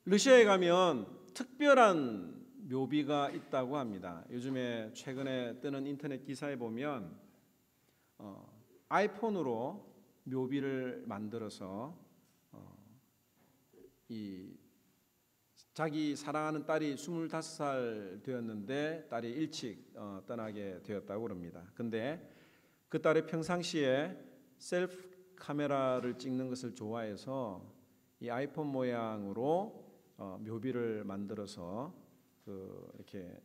러시아에 가면 특별한 묘비가 있다고 합니다. 요즘에 최근에 뜨는 인터넷 기사에 보면 아이폰으로 묘비를 만들어서 이 자기 사랑하는 딸이 25살 되었는데 딸이 일찍 떠나게 되었다고 합니다. 근데 그 딸이 평상시에 셀프 카메라를 찍는 것을 좋아해서 이 아이폰 모양으로 묘비를 만들어서 이렇게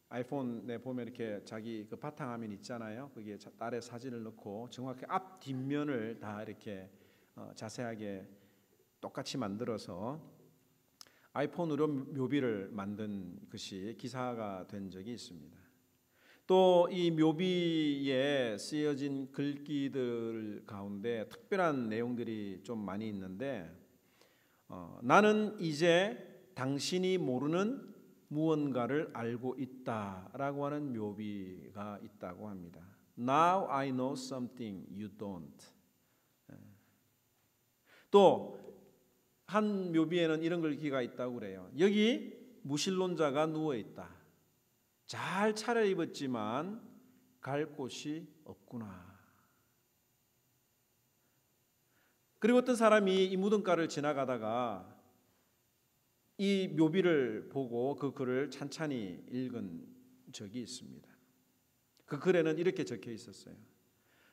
아이폰에 보면 이렇게 자기 그 바탕화면 있잖아요. 거기에 딸의 사진을 넣고 정확히 앞 뒷면을 다 이렇게 자세하게 똑같이 만들어서 아이폰으로 묘비를 만든 것이 기사가 된 적이 있습니다. 또 이 묘비에 쓰여진 글귀들 가운데 특별한 내용들이 좀 많이 있는데 나는 이제 당신이 모르는 무언가를 알고 있다라고 하는 묘비가 있다고 합니다. Now I know something you don't. 또 한 묘비에는 이런 글귀가 있다고 그래요. 여기 무신론자가 누워 있다. 잘 차려입었지만 갈 곳이 없구나. 그리고 어떤 사람이 이 무덤가를 지나가다가 이 묘비를 보고 그 글을 찬찬히 읽은 적이 있습니다. 그 글에는 이렇게 적혀 있었어요.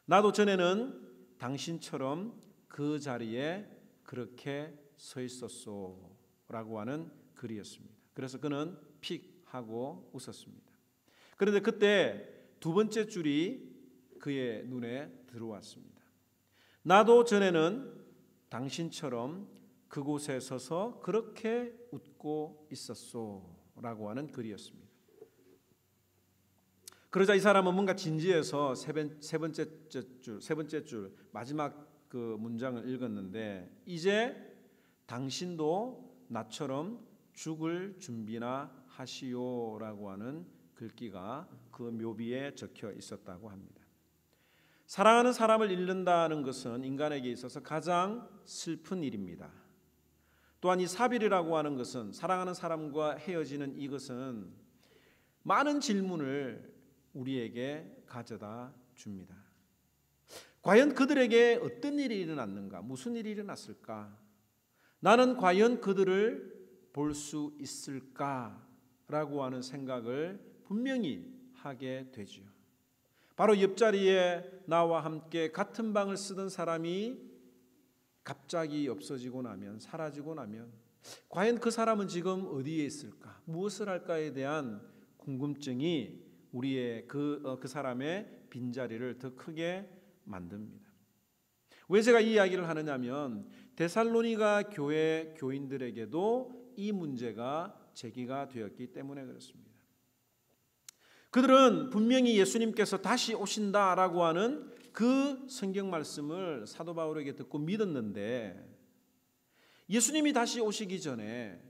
나도 전에는 당신처럼 그 자리에 그렇게 서 있었소 라고 하는 글이었습니다. 그래서 그는 픽 하고 웃었습니다. 그런데 그때 두 번째 줄이 그의 눈에 들어왔습니다. 나도 전에는 당신처럼 그곳에 서서 그렇게 웃고 있었소 라고 하는 글이었습니다. 그러자 이 사람은 뭔가 진지해서 세 번째 줄 마지막 그 문장을 읽었는데 이제 당신도 나처럼 죽을 준비나 하시오라고 하는 글귀가 그 묘비에 적혀 있었다고 합니다. 사랑하는 사람을 잃는다는 것은 인간에게 있어서 가장 슬픈 일입니다. 또한 이 사별이라고 하는 것은 사랑하는 사람과 헤어지는 이것은 많은 질문을 우리에게 가져다 줍니다. 과연 그들에게 어떤 일이 일어났는가? 무슨 일이 일어났을까? 나는 과연 그들을 볼 수 있을까라고 하는 생각을 분명히 하게 되죠. 바로 옆자리에 나와 함께 같은 방을 쓰던 사람이 갑자기 없어지고 나면, 사라지고 나면 과연 그 사람은 지금 어디에 있을까? 무엇을 할까에 대한 궁금증이 우리의 그 사람의 빈자리를 더 크게 만듭니다. 왜 제가 이 이야기를 하느냐면 데살로니가 교회 교인들에게도 이 문제가 제기가 되었기 때문에 그렇습니다. 그들은 분명히 예수님께서 다시 오신다라고 하는 그 성경 말씀을 사도 바울에게 듣고 믿었는데 예수님이 다시 오시기 전에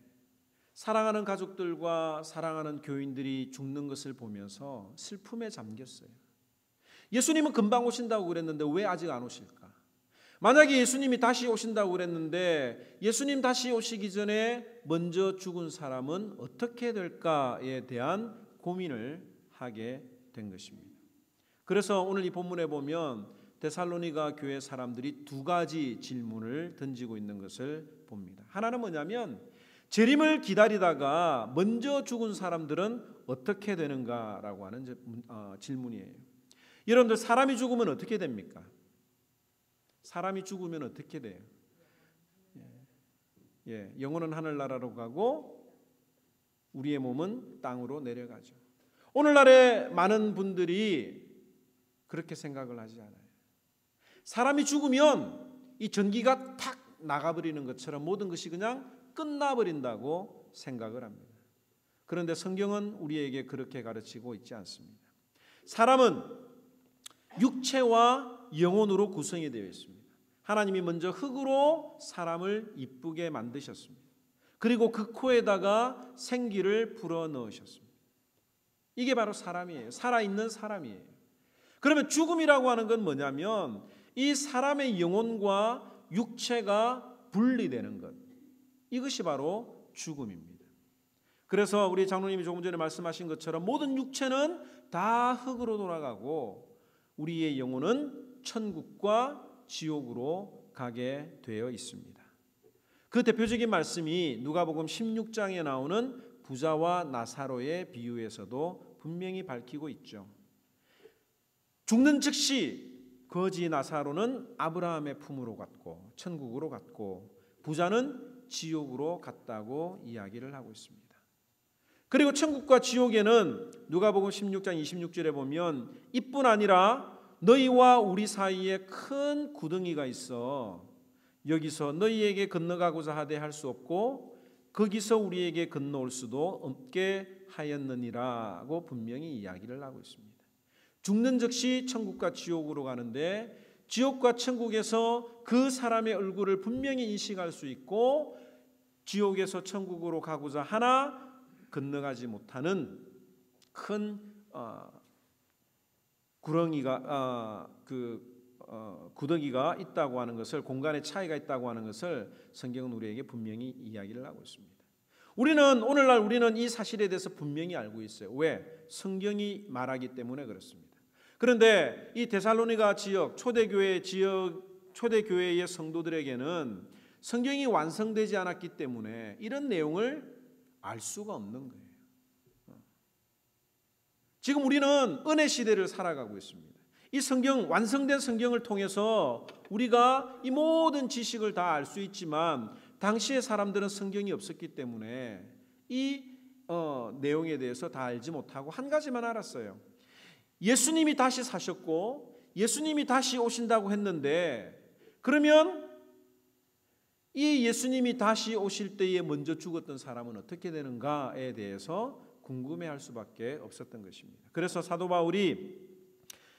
사랑하는 가족들과 사랑하는 교인들이 죽는 것을 보면서 슬픔에 잠겼어요. 예수님은 금방 오신다고 그랬는데 왜 아직 안 오실까? 만약에 예수님이 다시 오신다고 그랬는데 예수님 다시 오시기 전에 먼저 죽은 사람은 어떻게 될까에 대한 고민을 하게 된 것입니다. 그래서 오늘 이 본문에 보면 데살로니가 교회 사람들이 두 가지 질문을 던지고 있는 것을 봅니다. 하나는 뭐냐면 재림을 기다리다가 먼저 죽은 사람들은 어떻게 되는가라고 하는 질문이에요. 여러분들 사람이 죽으면 어떻게 됩니까? 사람이 죽으면 어떻게 돼요? 영혼은 하늘나라로 가고 우리의 몸은 땅으로 내려가죠. 오늘날의 많은 분들이 그렇게 생각을 하지 않아요. 사람이 죽으면 이 전기가 탁 나가버리는 것처럼 모든 것이 그냥 끝나버린다고 생각을 합니다. 그런데 성경은 우리에게 그렇게 가르치고 있지 않습니다. 사람은 육체와 영혼으로 구성이 되어 있습니다. 하나님이 먼저 흙으로 사람을 이쁘게 만드셨습니다. 그리고 그 코에다가 생기를 불어넣으셨습니다. 이게 바로 사람이에요. 살아있는 사람이에요. 그러면 죽음이라고 하는 건 뭐냐면 이 사람의 영혼과 육체가 분리되는 것, 이것이 바로 죽음입니다. 그래서 우리 장로님이 조금 전에 말씀하신 것처럼 모든 육체는 다 흙으로 돌아가고 우리의 영혼은 천국과 지옥으로 가게 되어 있습니다. 그 대표적인 말씀이 누가복음 16장에 나오는 부자와 나사로의 비유에서도 분명히 밝히고 있죠. 죽는 즉시 거지 나사로는 아브라함의 품으로 갔고 천국으로 갔고 부자는 지옥으로 갔다고 이야기를 하고 있습니다. 그리고 천국과 지옥에는 누가복음 16장 26절에 보면 이뿐 아니라 너희와 우리 사이에 큰 구덩이가 있어 여기서 너희에게 건너가고자 하되 할 수 없고 거기서 우리에게 건너올 수도 없게 하였느니라고 분명히 이야기를 하고 있습니다. 죽는 즉시 천국과 지옥으로 가는데 지옥과 천국에서 그 사람의 얼굴을 분명히 인식할 수 있고 지옥에서 천국으로 가고자 하나 건너가지 못하는 큰 구덩이가 있다고 하는 것을, 공간의 차이가 있다고 하는 것을 성경은 우리에게 분명히 이야기를 하고 있습니다. 오늘날 우리는 이 사실에 대해서 분명히 알고 있어요. 왜? 성경이 말하기 때문에 그렇습니다. 그런데 이 데살로니가 지역, 초대교회의 성도들에게는 성경이 완성되지 않았기 때문에 이런 내용을 알 수가 없는 거예요. 지금 우리는 은혜 시대를 살아가고 있습니다. 이 성경, 완성된 성경을 통해서 우리가 이 모든 지식을 다 알 수 있지만 당시의 사람들은 성경이 없었기 때문에 이 내용에 대해서 다 알지 못하고 한 가지만 알았어요. 예수님이 다시 사셨고 예수님이 다시 오신다고 했는데 그러면 이 예수님이 다시 오실 때에 먼저 죽었던 사람은 어떻게 되는가에 대해서 궁금해할 수밖에 없었던 것입니다. 그래서 사도 바울이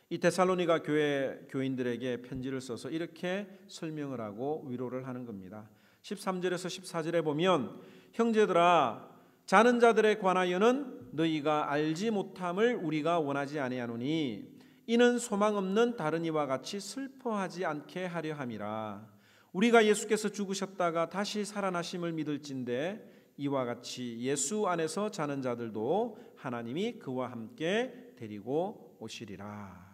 이 데살로니가 교회 교인들에게 편지를 써서 이렇게 설명을 하고 위로를 하는 겁니다. 13절에서 14절에 보면 형제들아 자는 자들에 관하여는 너희가 알지 못함을 우리가 원하지 아니하노니 이는 소망 없는 다른 이와 같이 슬퍼하지 않게 하려 함이라. 우리가 예수께서 죽으셨다가 다시 살아나심을 믿을진대 이와 같이 예수 안에서 자는 자들도 하나님이 그와 함께 데리고 오시리라.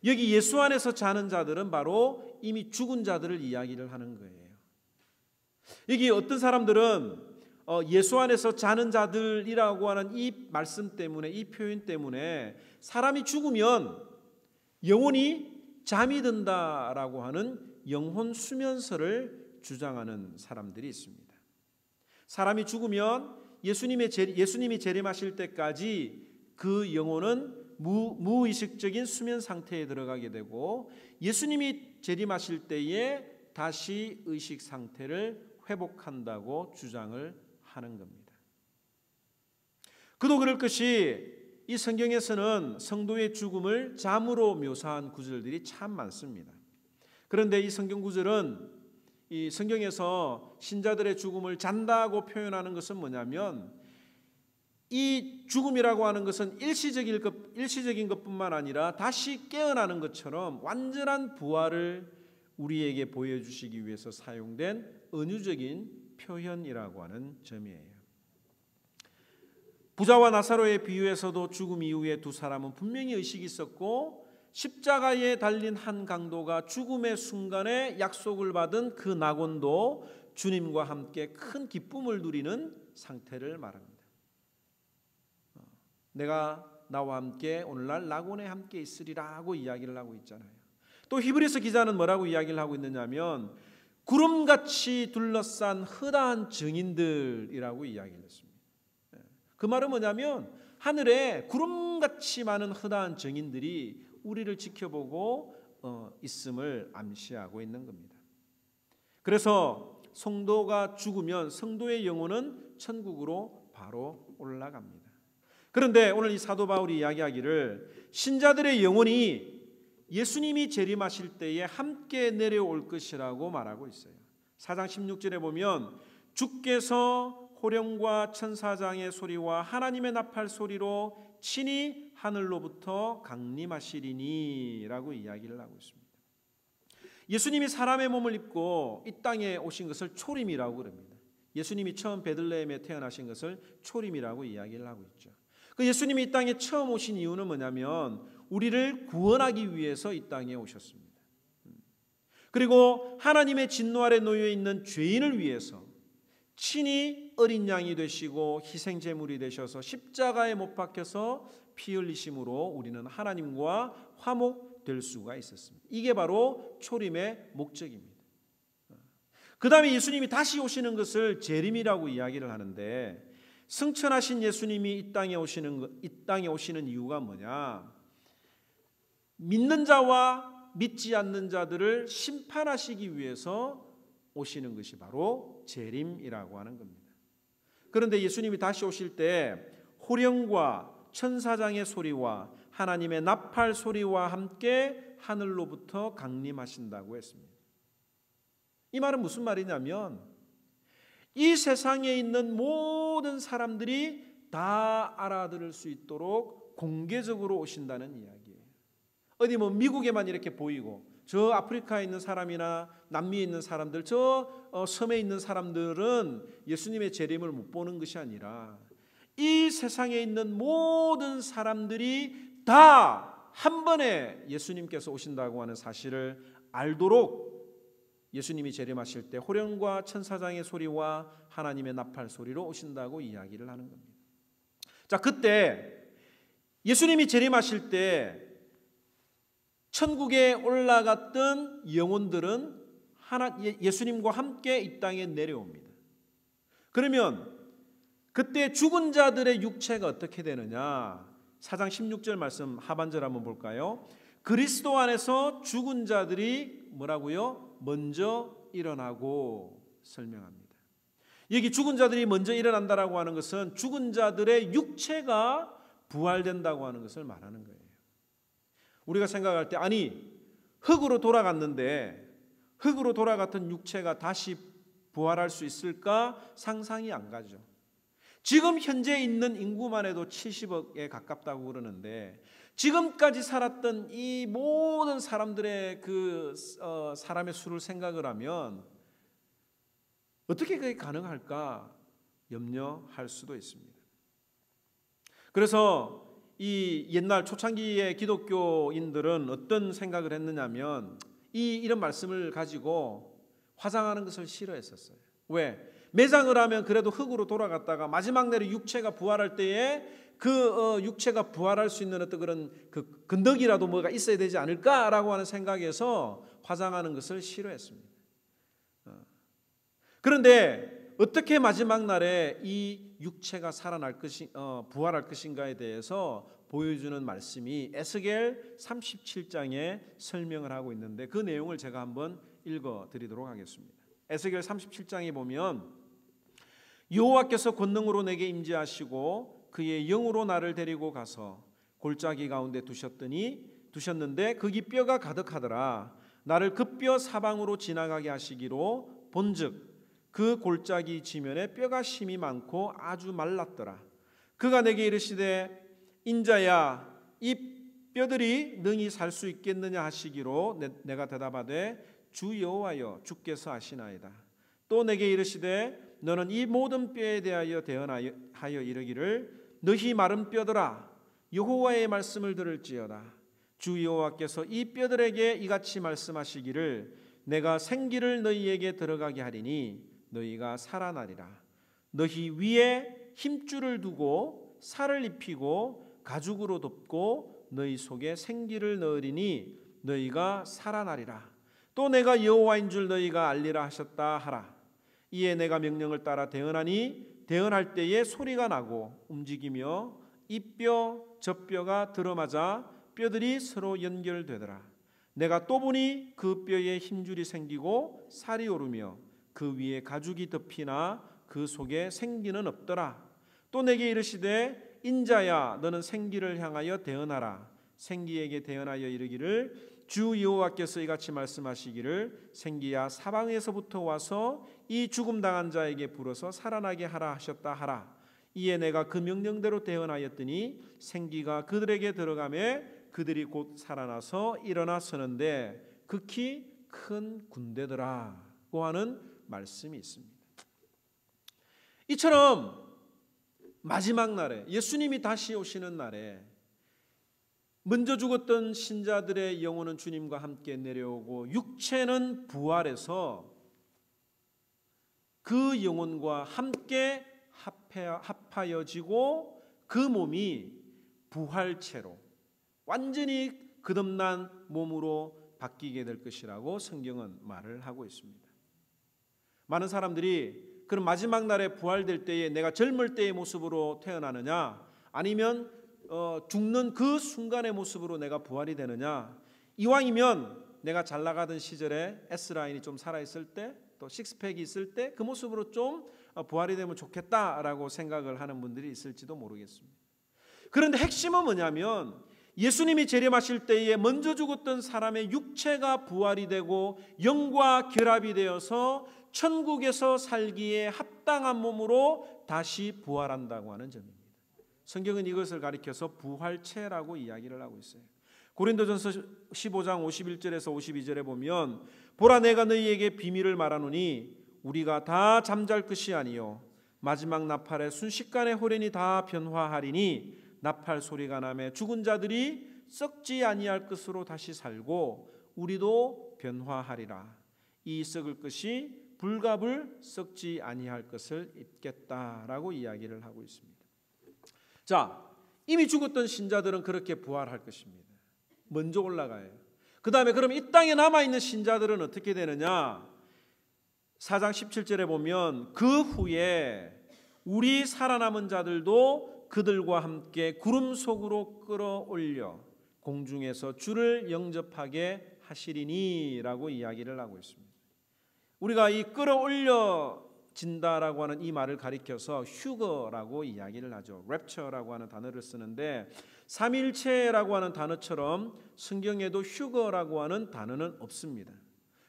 여기 예수 안에서 자는 자들은 바로 이미 죽은 자들을 이야기를 하는 거예요. 여기 어떤 사람들은 예수 안에서 자는 자들이라고 하는 이 말씀 때문에, 이 표현 때문에 사람이 죽으면 영혼이 잠이 든다라고 하는 영혼 수면설을 주장하는 사람들이 있습니다. 사람이 죽으면 예수님이 재림하실 때까지 그 영혼은 무의식적인 수면 상태에 들어가게 되고 예수님이 재림하실 때에 다시 의식 상태를 회복한다고 주장을 하는 겁니다. 그도 그럴 것이 이 성경에서는 성도의 죽음을 잠으로 묘사한 구절들이 참 많습니다. 그런데 이 성경 구절은 이 성경에서 신자들의 죽음을 잔다고 표현하는 것은 뭐냐면 이 죽음이라고 하는 것은 일시적인 것뿐만 아니라 다시 깨어나는 것처럼 완전한 부활을 우리에게 보여주시기 위해서 사용된 은유적인 표현이라고 하는 점이에요. 부자와 나사로의 비유에서도 죽음 이후에 두 사람은 분명히 의식이 있었고 십자가에 달린 한 강도가 죽음의 순간에 약속을 받은 그 낙원도 주님과 함께 큰 기쁨을 누리는 상태를 말합니다. 내가 나와 함께 오늘날 낙원에 함께 있으리라고 이야기를 하고 있잖아요. 또 히브리서 기자는 뭐라고 이야기를 하고 있느냐면 구름같이 둘러싼 허다한 증인들이라고 이야기를 했습니다. 그 말은 뭐냐면 하늘에 구름같이 많은 허다한 증인들이 우리를 지켜보고 있음을 암시하고 있는 겁니다. 그래서 성도가 죽으면 성도의 영혼은 천국으로 바로 올라갑니다. 그런데 오늘 이 사도 바울이 이야기하기를 신자들의 영혼이 예수님이 재림하실 때에 함께 내려올 것이라고 말하고 있어요. 4장 16절에 보면 주께서 호령과 천사장의 소리와 하나님의 나팔 소리로 친히 하늘로부터 강림하시리니 라고 이야기를 하고 있습니다. 예수님이 사람의 몸을 입고 이 땅에 오신 것을 초림이라고 그럽니다. 예수님이 처음 베들레헴에 태어나신 것을 초림이라고 이야기를 하고 있죠. 그 예수님이 이 땅에 처음 오신 이유는 뭐냐면 우리를 구원하기 위해서 이 땅에 오셨습니다. 그리고 하나님의 진노 아래 놓여 있는 죄인을 위해서 친히 어린 양이 되시고 희생제물이 되셔서 십자가에 못 박혀서 피 흘리심으로 우리는 하나님과 화목될 수가 있었습니다. 이게 바로 초림의 목적입니다. 그 다음에 예수님이 다시 오시는 것을 재림이라고 이야기를 하는데, 승천하신 예수님이 이 땅에 오시는 이유가 뭐냐? 믿는 자와 믿지 않는 자들을 심판하시기 위해서 오시는 것이 바로 재림이라고 하는 겁니다. 그런데 예수님이 다시 오실 때 호령과 천사장의 소리와 하나님의 나팔 소리와 함께 하늘로부터 강림하신다고 했습니다. 이 말은 무슨 말이냐면 이 세상에 있는 모든 사람들이 다 알아들을 수 있도록 공개적으로 오신다는 이야기예요. 어디 뭐 미국에만 이렇게 보이고 저 아프리카에 있는 사람이나 남미에 있는 사람들, 저 섬에 있는 사람들은 예수님의 재림을 못 보는 것이 아니라 이 세상에 있는 모든 사람들이 다 한 번에 예수님께서 오신다고 하는 사실을 알도록 예수님이 재림하실 때 호령과 천사장의 소리와 하나님의 나팔 소리로 오신다고 이야기를 하는 겁니다. 자, 그때 예수님이 재림하실 때 천국에 올라갔던 영혼들은 예수님과 함께 이 땅에 내려옵니다. 그러면 그때 죽은 자들의 육체가 어떻게 되느냐? 4장 16절 말씀 하반절 한번 볼까요? 그리스도 안에서 죽은 자들이 뭐라고요? 먼저 일어나고 설명합니다. 여기 죽은 자들이 먼저 일어난다라고 하는 것은 죽은 자들의 육체가 부활된다고 하는 것을 말하는 거예요. 우리가 생각할 때 아니 흙으로 돌아갔는데 흙으로 돌아갔던 육체가 다시 부활할 수 있을까 상상이 안 가죠. 지금 현재 있는 인구만 해도 70억에 가깝다고 그러는데 지금까지 살았던 이 모든 사람들의 사람의 수를 생각을 하면 어떻게 그게 가능할까 염려할 수도 있습니다. 그래서 이 옛날 초창기의 기독교인들은 어떤 생각을 했느냐면 이런 말씀을 가지고 화장하는 것을 싫어했었어요. 왜? 매장을 하면 그래도 흙으로 돌아갔다가 마지막 날에 육체가 부활할 때에 육체가 부활할 수 있는 어떤 그런 근덕이라도 뭐가 있어야 되지 않을까라고 하는 생각에서 화장하는 것을 싫어했습니다. 그런데 어떻게 마지막 날에 이 육체가 부활할 것인가에 대해서 보여주는 말씀이 에스겔 37장에 설명을 하고 있는데 그 내용을 제가 한번 읽어드리도록 하겠습니다. 에스겔 37장에 보면 여호와께서 권능으로 내게 임재하시고 그의 영으로 나를 데리고 가서 골짜기 가운데 두셨는데 거기 뼈가 가득하더라. 나를 그 뼈 사방으로 지나가게 하시기로 본즉 그 골짜기 지면에 뼈가 심이 많고 아주 말랐더라. 그가 내게 이르시되 인자야 이 뼈들이 능히 살 수 있겠느냐 하시기로 내가 대답하되 주 여호와여 주께서 아시나이다. 또 내게 이르시되 너는 이 모든 뼈에 대하여 대언하여 이르기를 너희 마른 뼈들아 여호와의 말씀을 들을지어다. 주 여호와께서 이 뼈들에게 이같이 말씀하시기를 내가 생기를 너희에게 들어가게 하리니 너희가 살아나리라. 너희 위에 힘줄을 두고 살을 입히고 가죽으로 덮고 너희 속에 생기를 넣으리니 너희가 살아나리라. 또 내가 여호와인 줄 너희가 알리라 하셨다 하라. 이에 내가 명령을 따라 대언하니 대언할 때에 소리가 나고 움직이며 이 뼈 저 뼈가 들어맞아 뼈들이 서로 연결되더라. 내가 또 보니 그 뼈에 힘줄이 생기고 살이 오르며 그 위에 가죽이 덮이나 그 속에 생기는 없더라. 또 내게 이르시되 인자야 너는 생기를 향하여 대언하라. 생기에게 대언하여 이르기를 주 여호와께서 이같이 말씀하시기를 생기야 사방에서부터 와서 이 죽음 당한 자에게 불어서 살아나게 하라 하셨다 하라. 이에 내가 그 명령대로 대언하였더니 생기가 그들에게 들어가매 그들이 곧 살아나서 일어나 서는데 극히 큰 군대더라고 하는 말씀이 있습니다. 이처럼 마지막 날에 예수님이 다시 오시는 날에 먼저 죽었던 신자들의 영혼은 주님과 함께 내려오고 육체는 부활해서 그 영혼과 함께 합하여지고 그 몸이 부활체로 완전히 거듭난 몸으로 바뀌게 될 것이라고 성경은 말을 하고 있습니다. 많은 사람들이 그럼 마지막 날에 부활될 때에 내가 젊을 때의 모습으로 태어나느냐 아니면 죽는 그 순간의 모습으로 내가 부활이 되느냐, 이왕이면 내가 잘 나가던 시절에 S라인이 좀 살아있을 때 또 식스팩이 있을 때 그 모습으로 좀 부활이 되면 좋겠다라고 생각을 하는 분들이 있을지도 모르겠습니다. 그런데 핵심은 뭐냐면 예수님이 재림하실 때에 먼저 죽었던 사람의 육체가 부활이 되고 영과 결합이 되어서 천국에서 살기에 합당한 몸으로 다시 부활한다고 하는 점입니다. 성경은 이것을 가리켜서 부활체라고 이야기를 하고 있어요. 고린도전서 15장 51절에서 52절에 보면 보라 내가 너희에게 비밀을 말하노니 우리가 다 잠잘 것이 아니요 마지막 나팔에 순식간에 호련히 다 변화하리니 나팔 소리가 나매 죽은 자들이 썩지 아니할 것으로 다시 살고 우리도 변화하리라. 이 썩을 것이 불갑을 썩지 아니할 것을 입겠다라고 이야기를 하고 있습니다. 자, 이미 죽었던 신자들은 그렇게 부활할 것입니다. 먼저 올라가요. 그 다음에 그럼 이 땅에 남아있는 신자들은 어떻게 되느냐? 4장 17절에 보면 그 후에 우리 살아남은 자들도 그들과 함께 구름 속으로 끌어올려 공중에서 주를 영접하게 하시리니 라고 이야기를 하고 있습니다. 우리가 이 끌어올려진다라고 하는 이 말을 가리켜서 휴거라고 이야기를 하죠. 랩처라고 하는 단어를 쓰는데 삼일체라고 하는 단어처럼 성경에도 휴거라고 하는 단어는 없습니다.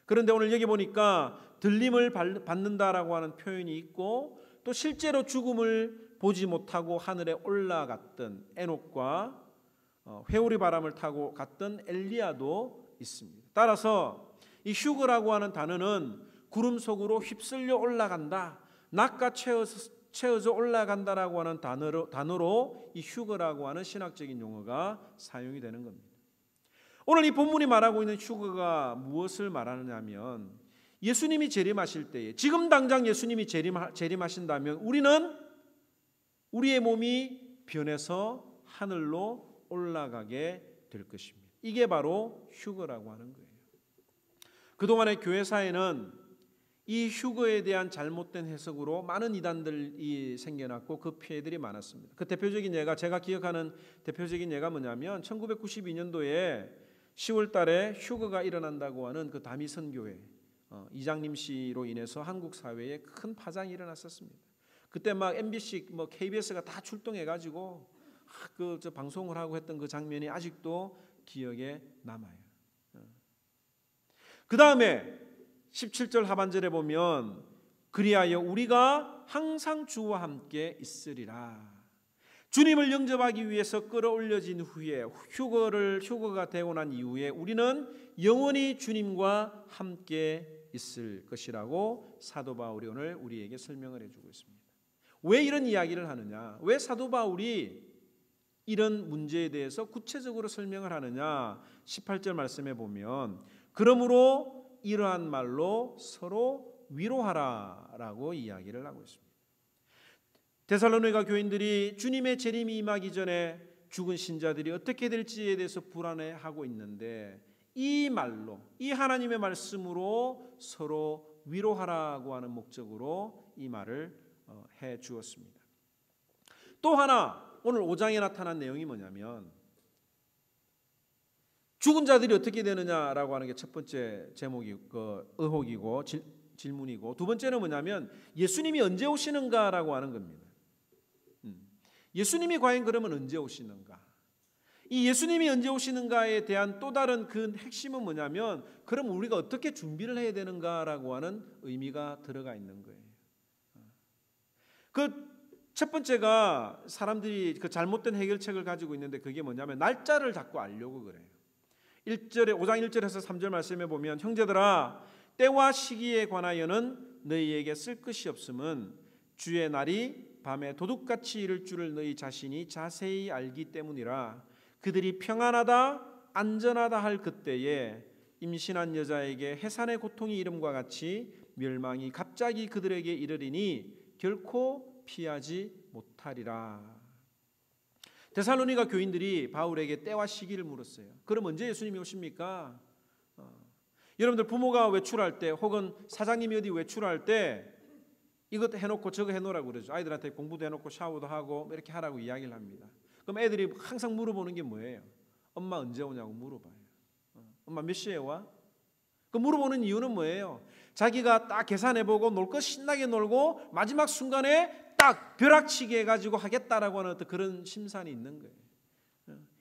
그런데 오늘 여기 보니까 들림을 받는다라고 하는 표현이 있고 또 실제로 죽음을 보지 못하고 하늘에 올라갔던 에녹과 회오리 바람을 타고 갔던 엘리야도 있습니다. 따라서 이 휴거라고 하는 단어는 구름 속으로 휩쓸려 올라간다, 낚아 채워져 올라간다라고 하는 단어로 이 휴거라고 하는 신학적인 용어가 사용이 되는 겁니다. 오늘 이 본문이 말하고 있는 휴거가 무엇을 말하느냐면 예수님이 재림하실 때에 지금 당장 예수님이 재림하신다면 우리는 우리의 몸이 변해서 하늘로 올라가게 될 것입니다. 이게 바로 휴거라고 하는 거예요. 그동안의 교회사에는 이 휴거에 대한 잘못된 해석으로 많은 이단들이 생겨났고 그 피해들이 많았습니다. 그 대표적인 예가 제가 기억하는 대표적인 예가 뭐냐면 1992년도에 10월 달에 휴거가 일어난다고 하는 그 다미선 교회 이장님 씨로 인해서 한국 사회에 큰 파장이 일어났었습니다. 그때 막 MBC, KBS가 다 출동해 가지고 저 방송을 하고 했던 그 장면이 아직도 기억에 남아요. 그 다음에 17절 하반절에 보면 그리하여 우리가 항상 주와 함께 있으리라. 주님을 영접하기 위해서 끌어올려진 후에 휴거가 되고 난 이후에 우리는 영원히 주님과 함께 있을 것이라고 사도 바울이 오늘 우리에게 설명을 해주고 있습니다. 왜 이런 이야기를 하느냐? 왜 사도 바울이 이런 문제에 대해서 구체적으로 설명을 하느냐? 18절 말씀에 보면 그러므로 이러한 말로 서로 위로하라라고 이야기를 하고 있습니다. 데살로니가 교인들이 주님의 재림이 임하기 전에 죽은 신자들이 어떻게 될지에 대해서 불안해하고 있는데 이 말로, 이 하나님의 말씀으로 서로 위로하라고 하는 목적으로 이 말을 해 주었습니다. 또 하나 오늘 5장에 나타난 내용이 뭐냐면 죽은 자들이 어떻게 되느냐라고 하는 게 첫 번째 제목이 의혹이고 질문이고 두 번째는 뭐냐면 예수님이 언제 오시는가라고 하는 겁니다. 예수님이 과연 그러면 언제 오시는가? 이 예수님이 언제 오시는가에 대한 또 다른 그 핵심은 뭐냐면 그럼 우리가 어떻게 준비를 해야 되는가라고 하는 의미가 들어가 있는 거예요. 그 첫 번째가 사람들이 그 잘못된 해결책을 가지고 있는데 그게 뭐냐면 날짜를 자꾸 알려고 그래요. 5장 1절에서 3절 말씀에 보면 형제들아 때와 시기에 관하여는 너희에게 쓸 것이 없음은 주의 날이 밤에 도둑같이 이를 줄을 너희 자신이 자세히 알기 때문이라. 그들이 평안하다 안전하다 할 그때에 임신한 여자에게 해산의 고통이 이름과 같이 멸망이 갑자기 그들에게 이르리니 결코 피하지 못하리라. 데살로니가 교인들이 바울에게 때와 시기를 물었어요. 그럼 언제 예수님이 오십니까? 여러분들 부모가 외출할 때 혹은 사장님이 어디 외출할 때 이것 해놓고 저거 해놓으라고 그러죠. 아이들한테 공부도 해놓고 샤워도 하고 이렇게 하라고 이야기를 합니다. 그럼 애들이 항상 물어보는 게 뭐예요? 엄마 언제 오냐고 물어봐요. 엄마 몇 시에 와? 그 물어보는 이유는 뭐예요? 자기가 딱 계산해보고 놀 거 신나게 놀고 마지막 순간에 딱 벼락치기 해가지고 하겠다라고 하는 어떤 그런 심산이 있는 거예요.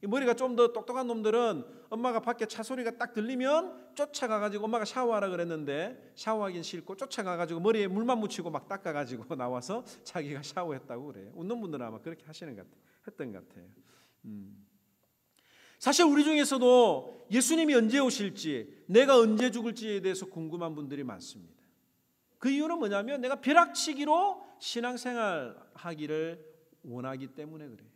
머리가 좀 더 똑똑한 놈들은 엄마가 밖에 차 소리가 딱 들리면 쫓아가가지고 엄마가 샤워하라 그랬는데 샤워하긴 싫고 쫓아가가지고 머리에 물만 묻히고 막 닦아가지고 나와서 자기가 샤워했다고 그래요. 웃는 분들은 아마 그렇게 하시는 것 같아요. 했던 것 같아요. 사실 우리 중에서도 예수님이 언제 오실지, 내가 언제 죽을지에 대해서 궁금한 분들이 많습니다. 그 이유는 뭐냐면 내가 벼락치기로 신앙생활 하기를 원하기 때문에 그래요.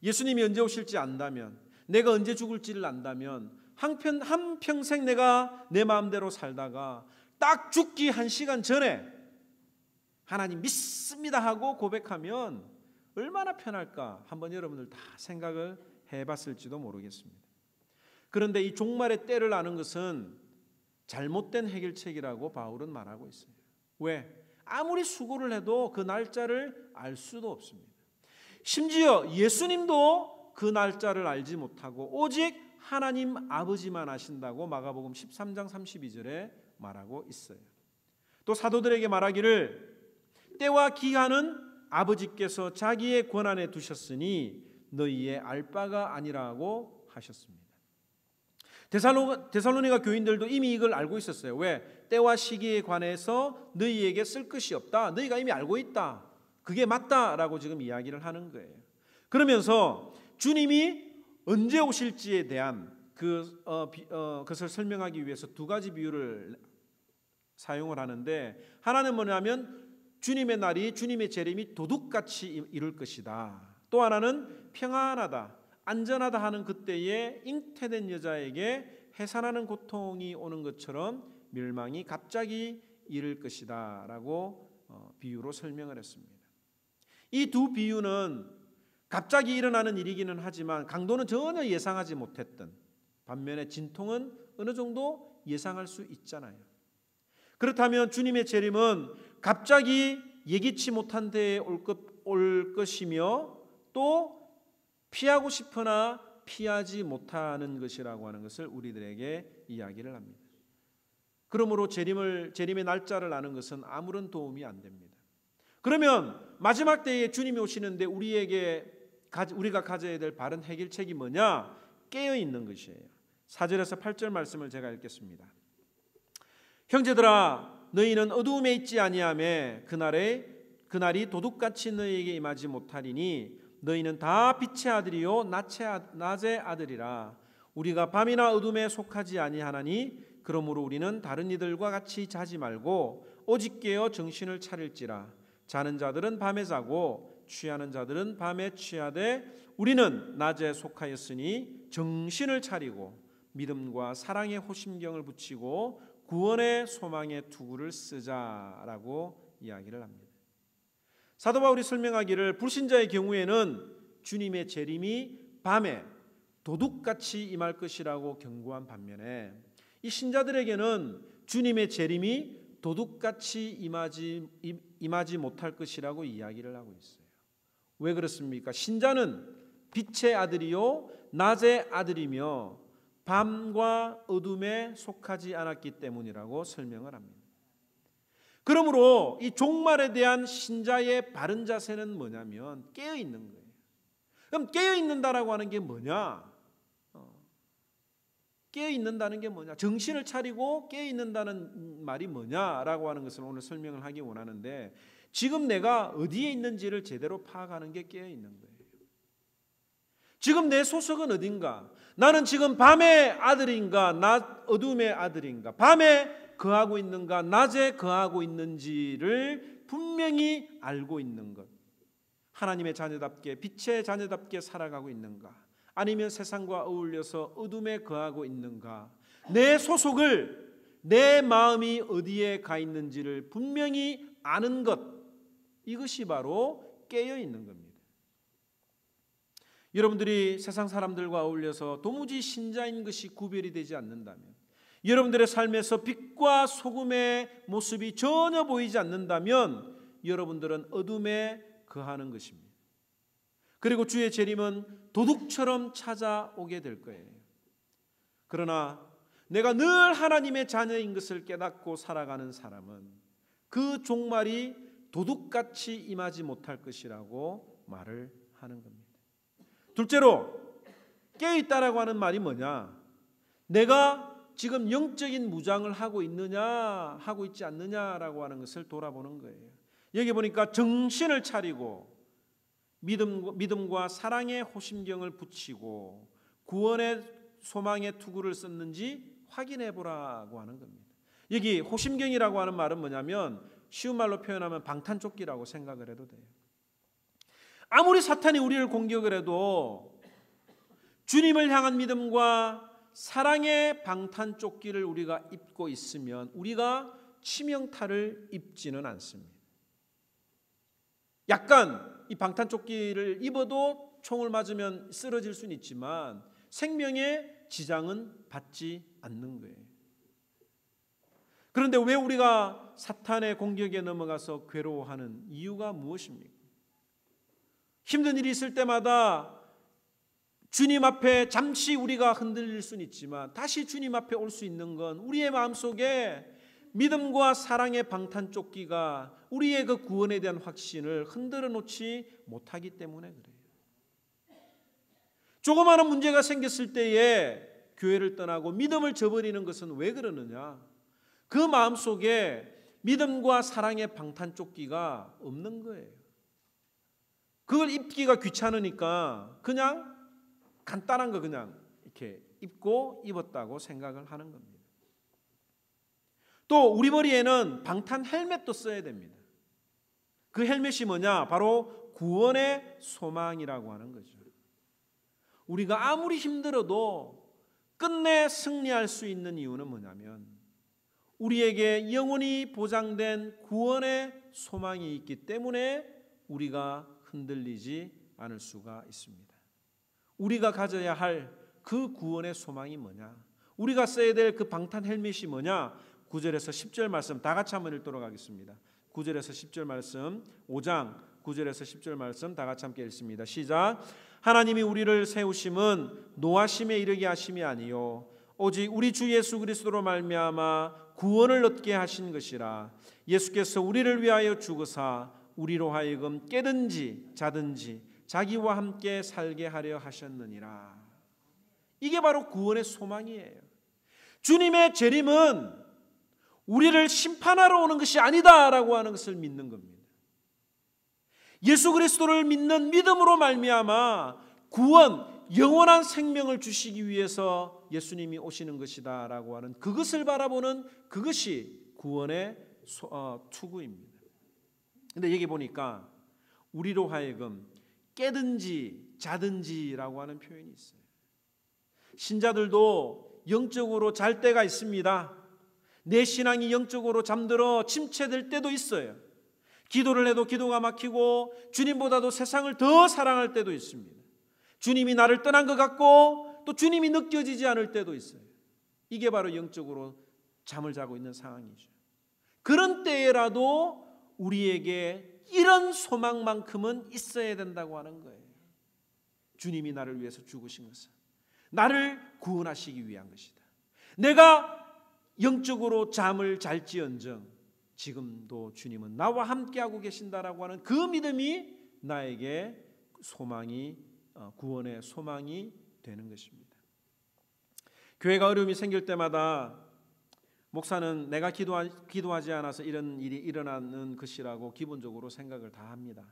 예수님이 언제 오실지 안다면, 내가 언제 죽을지를 안다면 한평생 내가 내 마음대로 살다가 딱 죽기 1시간 전에 하나님 믿습니다 하고 고백하면 얼마나 편할까 한번 여러분들 다 생각을 해봤을지도 모르겠습니다. 그런데 이 종말의 때를 아는 것은 잘못된 해결책이라고 바울은 말하고 있어요. 왜? 아무리 수고를 해도 그 날짜를 알 수도 없습니다. 심지어 예수님도 그 날짜를 알지 못하고 오직 하나님 아버지만 아신다고 마가복음 13장 32절에 말하고 있어요. 또 사도들에게 말하기를 때와 기한은 아버지께서 자기의 권한에 두셨으니 너희의 알 바가 아니라고 하셨습니다. 데살로니가 교인들도 이미 이걸 알고 있었어요. 왜? 때와 시기에 관해서 너희에게 쓸 것이 없다. 너희가 이미 알고 있다. 그게 맞다라고 지금 이야기를 하는 거예요. 그러면서 주님이 언제 오실지에 대한 그것을 설명하기 위해서 두 가지 비유를 사용을 하는데, 하나는 뭐냐면 주님의 날이, 주님의 재림이 도둑같이 이룰 것이다. 또 하나는 평안하다, 안전하다 하는 그때에 잉태된 여자에게 해산하는 고통이 오는 것처럼 멸망이 갑자기 이를 것이다 라고 비유로 설명을 했습니다. 이 두 비유는 갑자기 일어나는 일이기는 하지만 강도는 전혀 예상하지 못했던 반면에 진통은 어느 정도 예상할 수 있잖아요. 그렇다면 주님의 재림은 갑자기 예기치 못한 데에 올 것이며 또 피하고 싶으나 피하지 못하는 것이라고 하는 것을 우리들에게 이야기를 합니다. 그러므로 재림의 날짜를 아는 것은 아무런 도움이 안 됩니다. 그러면 마지막 때에 주님이 오시는데 우리가 가져야 될 바른 해결책이 뭐냐? 깨어있는 것이에요. 4절에서 8절 말씀을 제가 읽겠습니다. 형제들아 너희는 어두움에 있지 아니하매 그날이 도둑같이 너희에게 임하지 못하리니 너희는 다 빛의 아들이요 낮의 아들이라. 우리가 밤이나 어둠에 속하지 아니하나니 그러므로 우리는 다른 이들과 같이 자지 말고 오직 깨어 정신을 차릴지라. 자는 자들은 밤에 자고 취하는 자들은 밤에 취하되 우리는 낮에 속하였으니 정신을 차리고 믿음과 사랑의 호심경을 붙이고 구원의 소망의 투구를 쓰자라고 이야기를 합니다. 사도 바울이 설명하기를 불신자의 경우에는 주님의 재림이 밤에 도둑같이 임할 것이라고 경고한 반면에 이 신자들에게는 주님의 재림이 도둑같이 임하지 못할 것이라고 이야기를 하고 있어요. 왜 그렇습니까? 신자는 빛의 아들이요 낮의 아들이며 밤과 어둠에 속하지 않았기 때문이라고 설명을 합니다. 그러므로 이 종말에 대한 신자의 바른 자세는 뭐냐면 깨어있는 거예요. 그럼 깨어있는다라고 하는 게 뭐냐? 깨어있는다는 게 뭐냐? 정신을 차리고 깨어있는다는 말이 뭐냐라고 하는 것을 오늘 설명을 하기 원하는데, 지금 내가 어디에 있는지를 제대로 파악하는 게 깨어있는 거예요. 지금 내 소속은 어딘가? 나는 지금 밤의 아들인가 어둠의 아들인가? 밤에 거하고 있는가 낮에 거하고 있는지를 분명히 알고 있는 것, 하나님의 자녀답게 빛의 자녀답게 살아가고 있는가, 아니면 세상과 어울려서 어둠에 거하고 있는가, 내 소속을, 내 마음이 어디에 가 있는지를 분명히 아는 것, 이것이 바로 깨어 있는 겁니다. 여러분들이 세상 사람들과 어울려서 도무지 신자인 것이 구별이 되지 않는다면, 여러분들의 삶에서 빛과 소금의 모습이 전혀 보이지 않는다면 여러분들은 어둠에 거하는 것입니다. 그리고 주의 재림은 도둑처럼 찾아오게 될 거예요. 그러나 내가 늘 하나님의 자녀인 것을 깨닫고 살아가는 사람은 그 종말이 도둑같이 임하지 못할 것이라고 말을 하는 겁니다. 둘째로, 깨어있다라고 하는 말이 뭐냐? 내가 지금 영적인 무장을 하고 있느냐, 하고 있지 않느냐라고 하는 것을 돌아보는 거예요. 여기 보니까 정신을 차리고 믿음과 사랑의 호심경을 붙이고 구원의 소망의 투구를 썼는지 확인해 보라고 하는 겁니다. 여기 호심경이라고 하는 말은 뭐냐면 쉬운 말로 표현하면 방탄조끼라고 생각을 해도 돼요. 아무리 사탄이 우리를 공격을 해도 주님을 향한 믿음과 사랑의 방탄조끼를 우리가 입고 있으면 우리가 치명타를 입지는 않습니다. 약간 이 방탄조끼를 입어도 총을 맞으면 쓰러질 수는 있지만 생명의 지장은 받지 않는 거예요. 그런데 왜 우리가 사탄의 공격에 넘어가서 괴로워하는 이유가 무엇입니까? 힘든 일이 있을 때마다 주님 앞에 잠시 우리가 흔들릴 수는 있지만 다시 주님 앞에 올 수 있는 건 우리의 마음속에 믿음과 사랑의 방탄조끼가 우리의 그 구원에 대한 확신을 흔들어 놓지 못하기 때문에 그래요. 조그마한 문제가 생겼을 때에 교회를 떠나고 믿음을 저버리는 것은 왜 그러느냐? 그 마음속에 믿음과 사랑의 방탄조끼가 없는 거예요. 그걸 입기가 귀찮으니까 그냥 간단한 거 그냥 이렇게 입고 입었다고 생각을 하는 겁니다. 또 우리 머리에는 방탄 헬멧도 써야 됩니다. 그 헬멧이 뭐냐? 바로 구원의 소망이라고 하는 거죠. 우리가 아무리 힘들어도 끝내 승리할 수 있는 이유는 뭐냐면 우리에게 영원히 보장된 구원의 소망이 있기 때문에 우리가 흔들리지 않을 수가 있습니다. 우리가 가져야 할 그 구원의 소망이 뭐냐? 우리가 써야 될 그 방탄 헬멧이 뭐냐? 9절에서 10절 말씀 다 같이 한번 읽도록 하겠습니다. 9절에서 10절 말씀, 5장 9절에서 10절 말씀 다 같이 함께 읽습니다. 시작. 하나님이 우리를 세우심은 노하심에 이르게 하심이 아니요 오직 우리 주 예수 그리스도로 말미암아 구원을 얻게 하신 것이라. 예수께서 우리를 위하여 죽으사 우리로 하여금 깨든지 자든지 자기와 함께 살게 하려 하셨느니라. 이게 바로 구원의 소망이에요. 주님의 재림은 우리를 심판하러 오는 것이 아니다라고 하는 것을 믿는 겁니다. 예수 그리스도를 믿는 믿음으로 말미암아 구원, 영원한 생명을 주시기 위해서 예수님이 오시는 것이다라고 하는 그것을 바라보는 그것이 구원의 투구입니다. 그런데 여기 보니까 우리로 하여금 깨든지 자든지라고 하는 표현이 있어요. 신자들도 영적으로 잘 때가 있습니다. 내 신앙이 영적으로 잠들어 침체될 때도 있어요. 기도를 해도 기도가 막히고 주님보다도 세상을 더 사랑할 때도 있습니다. 주님이 나를 떠난 것 같고 또 주님이 느껴지지 않을 때도 있어요. 이게 바로 영적으로 잠을 자고 있는 상황이죠. 그런 때에라도 우리에게 이런 소망만큼은 있어야 된다고 하는 거예요. 주님이 나를 위해서 죽으신 것은 나를 구원하시기 위한 것이다. 내가 영적으로 잠을 잘지언정 지금도 주님은 나와 함께하고 계신다라고 하는 그 믿음이 나에게 소망이, 구원의 소망이 되는 것입니다. 교회가 어려움이 생길 때마다 목사는 내가 기도하지 않아서 이런 일이 일어나는 것이라고 기본적으로 생각을 다 합니다.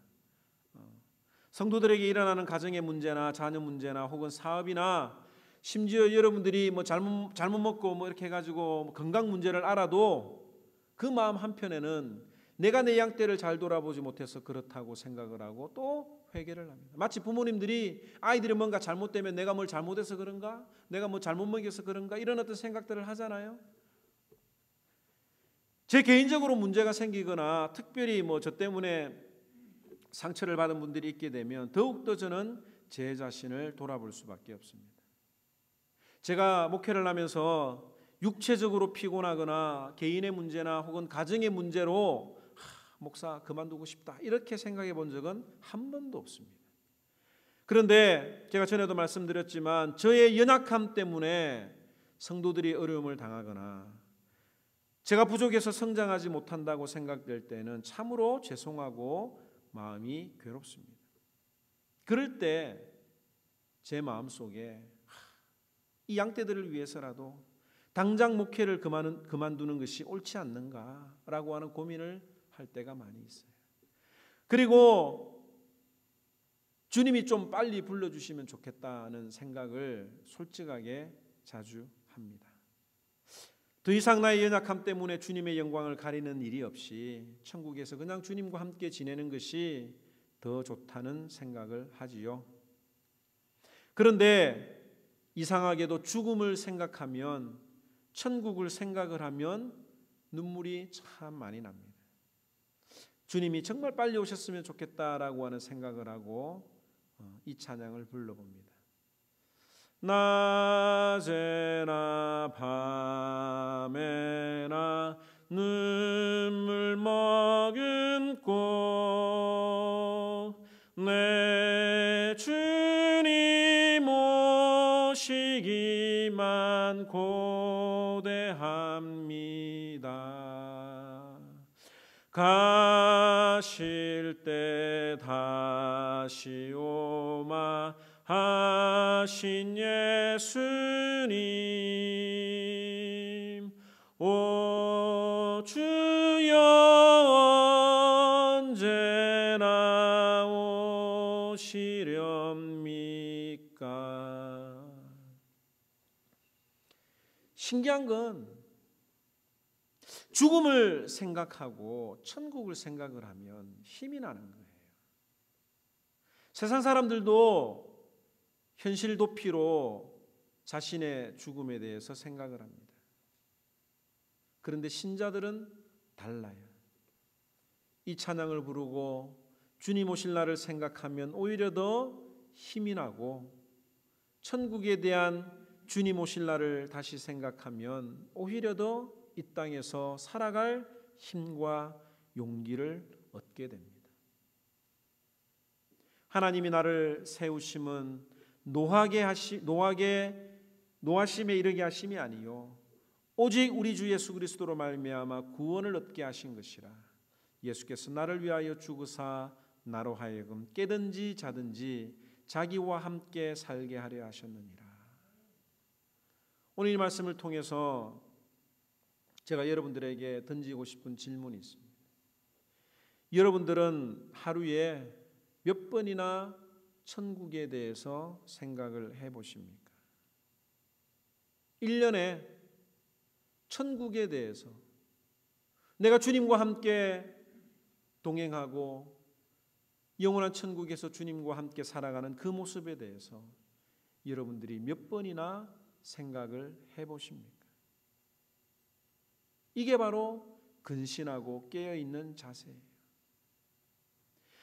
성도들에게 일어나는 가정의 문제나 자녀 문제나 혹은 사업이나 심지어 여러분들이 뭐 잘못 먹고 뭐 이렇게 해가지고 건강 문제를 알아도 그 마음 한편에는 내가 내 양떼를 잘 돌아보지 못해서 그렇다고 생각을 하고 또 회개를 합니다. 마치 부모님들이 아이들이 뭔가 잘못되면 내가 뭘 잘못해서 그런가? 내가 뭐 잘못 먹여서 그런가? 이런 어떤 생각들을 하잖아요. 제 개인적으로 문제가 생기거나 특별히 뭐 저 때문에 상처를 받은 분들이 있게 되면 더욱더 저는 제 자신을 돌아볼 수밖에 없습니다. 제가 목회를 하면서 육체적으로 피곤하거나 개인의 문제나 혹은 가정의 문제로 목사 그만두고 싶다 이렇게 생각해 본 적은 한 번도 없습니다. 그런데 제가 전에도 말씀드렸지만 저의 연약함 때문에 성도들이 어려움을 당하거나 제가 부족해서 성장하지 못한다고 생각될 때는 참으로 죄송하고 마음이 괴롭습니다. 그럴 때 제 마음속에 이 양떼들을 위해서라도 당장 목회를 그만두는 것이 옳지 않는가라고 하는 고민을 할 때가 많이 있어요. 그리고 주님이 좀 빨리 불러주시면 좋겠다는 생각을 솔직하게 자주 합니다. 더 이상 나의 연약함 때문에 주님의 영광을 가리는 일이 없이 천국에서 그냥 주님과 함께 지내는 것이 더 좋다는 생각을 하지요. 그런데 이상하게도 죽음을 생각하면, 천국을 생각을 하면 눈물이 참 많이 납니다. 주님이 정말 빨리 오셨으면 좋겠다라고 하는 생각을 하고 이 찬양을 불러봅니다. 낮에나 밤에나 눈물 머금고 내 주님 오시기만 고대합니다. 가실 때 다시 오마 하신 예수님, 오 주여 언제나 오시렵니까? 신기한 건 죽음을 생각하고 천국을 생각을 하면 힘이 나는 거예요. 세상 사람들도 현실 도피로 자신의 죽음에 대해서 생각을 합니다. 그런데 신자들은 달라요. 이 찬양을 부르고 주님 오실 날을 생각하면 오히려 더 힘이 나고, 천국에 대한 주님 오실 날을 다시 생각하면 오히려 더 이 땅에서 살아갈 힘과 용기를 얻게 됩니다. 하나님이 나를 세우심은 노하심에 이르게 하심이 아니요 오직 우리 주 예수 그리스도로 말미암아 구원을 얻게 하신 것이라. 예수께서 나를 위하여 죽으사 나로 하여금 깨든지 자든지 자기와 함께 살게 하려 하셨느니라. 오늘 이 말씀을 통해서 제가 여러분들에게 던지고 싶은 질문이 있습니다. 여러분들은 하루에 몇 번이나 천국에 대해서 생각을 해보십니까? 1년에 천국에 대해서, 내가 주님과 함께 동행하고 영원한 천국에서 주님과 함께 살아가는 그 모습에 대해서 여러분들이 몇 번이나 생각을 해보십니까? 이게 바로 근신하고 깨어있는 자세예요.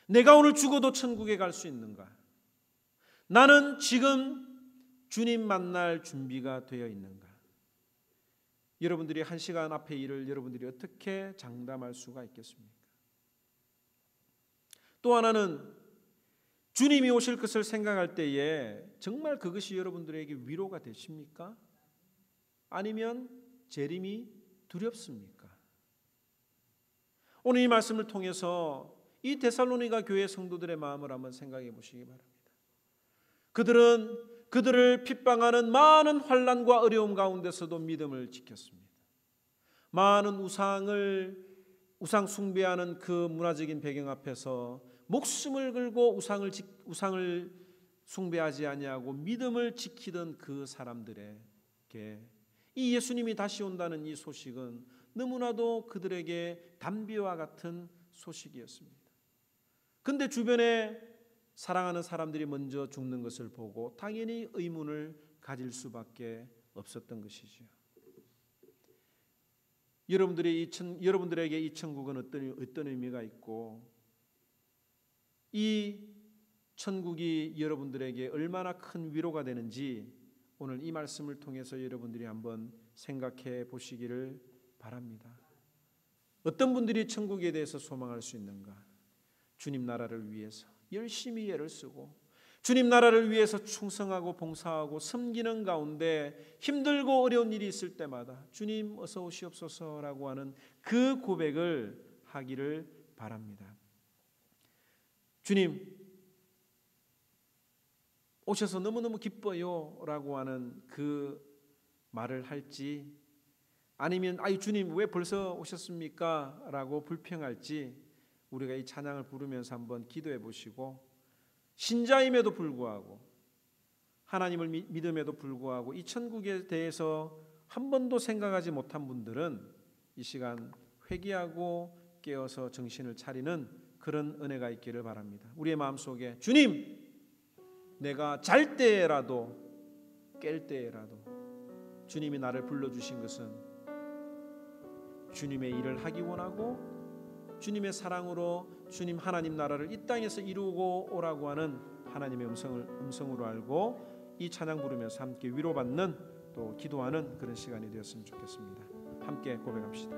내가 오늘 죽어도 천국에 갈 수 있는가? 나는 지금 주님 만날 준비가 되어 있는가? 여러분들이 1시간 앞에 일을 여러분들이 어떻게 장담할 수가 있겠습니까? 또 하나는 주님이 오실 것을 생각할 때에 정말 그것이 여러분들에게 위로가 되십니까? 아니면 재림이 두렵습니까? 오늘 이 말씀을 통해서 이 데살로니가 교회 성도들의 마음을 한번 생각해 보시기 바랍니다. 그들을 핍박하는 많은 환난과 어려움 가운데서도 믿음을 지켰습니다. 많은 우상 숭배하는 그 문화적인 배경 앞에서 목숨을 걸고 우상을 숭배하지 아니하고 믿음을 지키던 그 사람들에게 이 예수님이 다시 온다는 이 소식은 너무나도 그들에게 담비와 같은 소식이었습니다. 근데 주변에 사랑하는 사람들이 먼저 죽는 것을 보고 당연히 의문을 가질 수밖에 없었던 것이죠. 여러분들에게 이 천국은 어떤 의미가 있고 이 천국이 여러분들에게 얼마나 큰 위로가 되는지 오늘 이 말씀을 통해서 여러분들이 한번 생각해 보시기를 바랍니다. 어떤 분들이 천국에 대해서 소망할 수 있는가? 주님 나라를 위해서 열심히 애를 쓰고 주님 나라를 위해서 충성하고 봉사하고 섬기는 가운데 힘들고 어려운 일이 있을 때마다 주님 어서 오시옵소서라고 하는 그 고백을 하기를 바랍니다. 주님 오셔서 너무너무 기뻐요 라고 하는 그 말을 할지, 아니면 주님 왜 벌써 오셨습니까? 라고 불평할지 우리가 이 찬양을 부르면서 한번 기도해 보시고, 신자임에도 불구하고 하나님을 믿음에도 불구하고 이 천국에 대해서 한 번도 생각하지 못한 분들은 이 시간 회개하고 깨어서 정신을 차리는 그런 은혜가 있기를 바랍니다. 우리의 마음속에 주님, 내가 잘 때라도 깰 때라도 주님이 나를 불러주신 것은 주님의 일을 하기 원하고 주님의 사랑으로 주님 하나님 나라를 이 땅에서 이루고 오라고 하는 하나님의 음성으로 알고 이 찬양 부르면서 함께 위로받는 또 기도하는 그런 시간이 되었으면 좋겠습니다. 함께 고백합시다.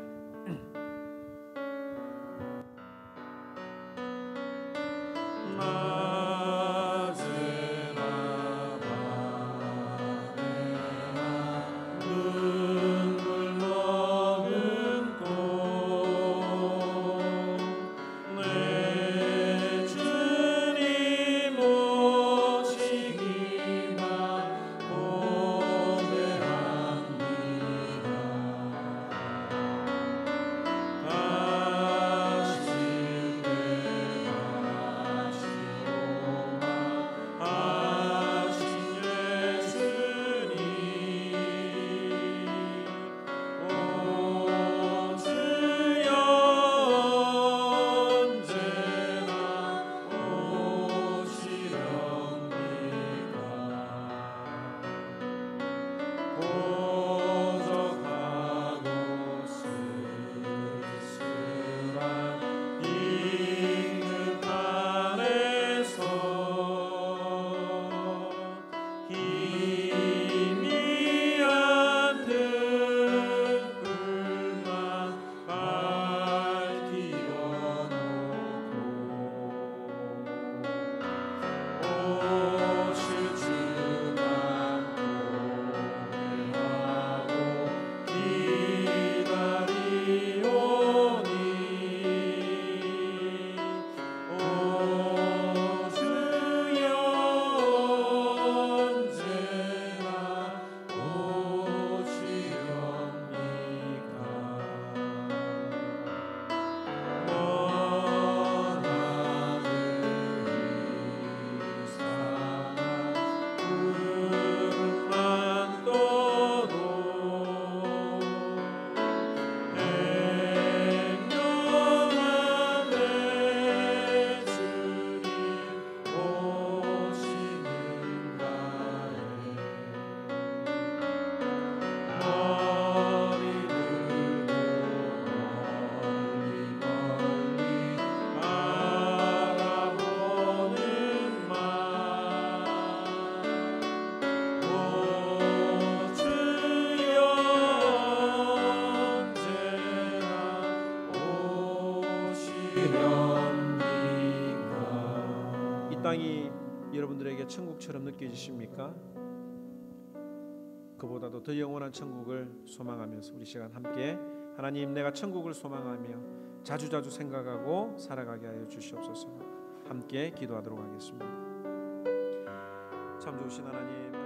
이 땅이 여러분들에게 천국처럼 느껴지십니까? 그보다도 더 영원한 천국을 소망하면서 우리 시간 함께 하나님, 내가 천국을 소망하며 자주자주 생각하고 살아가게 하여 주시옵소서. 함께 기도하도록 하겠습니다. 참 좋으신 하나님,